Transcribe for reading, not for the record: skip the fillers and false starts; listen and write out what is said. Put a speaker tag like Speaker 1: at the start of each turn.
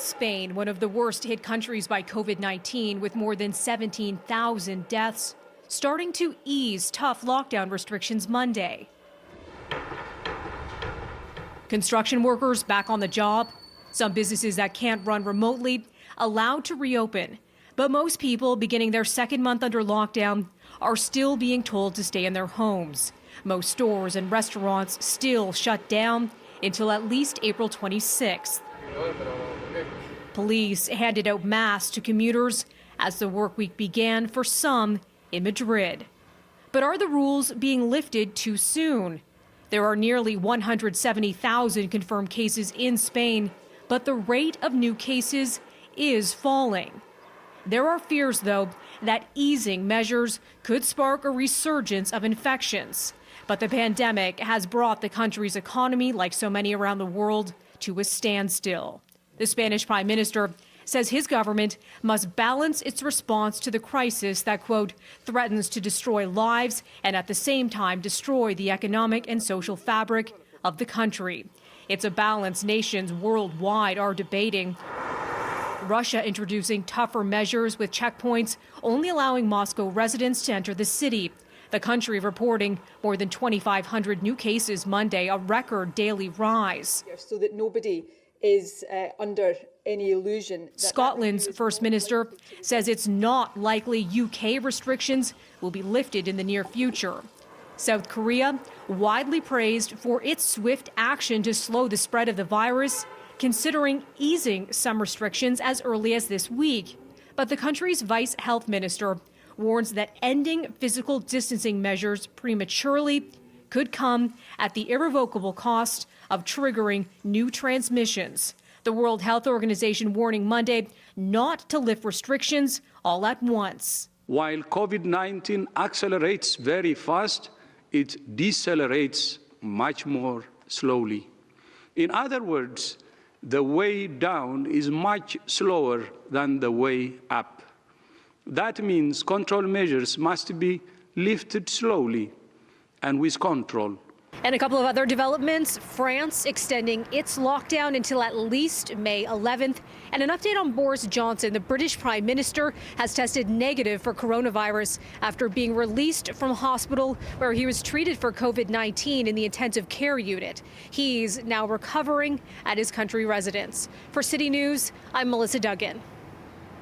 Speaker 1: Spain, one of the worst hit countries by COVID-19 with more than 17,000 deaths, starting to ease tough lockdown restrictions Monday. Construction workers back on the job, some businesses that can't run remotely allowed to reopen. But most people beginning their second month under lockdown are still being told to stay in their homes. Most stores and restaurants still shut down until at least April 26th. Police handed out masks to commuters as the work week began for some in Madrid. But are the rules being lifted too soon? There are nearly 170,000 confirmed cases in Spain, but the rate of new cases is falling. There are fears, though, that easing measures could spark a resurgence of infections. But the pandemic has brought the country's economy, like so many around the world, to a standstill. The Spanish Prime Minister says his government must balance its response to the crisis that, quote, threatens to destroy lives and at the same time destroy the economic and social fabric of the country. It's a balance nations worldwide are debating. Russia introducing tougher measures with checkpoints only allowing Moscow residents to enter the city. The country reporting more than 2,500 new cases Monday, a record daily rise.
Speaker 2: So that nobody is under any illusion.
Speaker 1: Scotland's First Minister says it's not likely UK restrictions will be lifted in the near future. South Korea, widely praised for its swift action to slow the spread of the virus, considering easing some restrictions as early as this week. But the country's vice health minister warns that ending physical distancing measures prematurely could come at the irrevocable cost of triggering new transmissions. The World Health Organization warning Monday not to lift restrictions all at once.
Speaker 3: While COVID-19 accelerates very fast, it decelerates much more slowly. In other words, the way down is much slower than the way up. That means control measures must be lifted slowly and with control.
Speaker 1: And a couple of other developments, France extending its lockdown until at least May 11th. And an update on Boris Johnson. The British Prime Minister has tested negative for coronavirus after being released from hospital where he was treated for COVID-19 in the intensive care unit. He's now recovering at his country residence. For City News, I'm Melissa Duggan.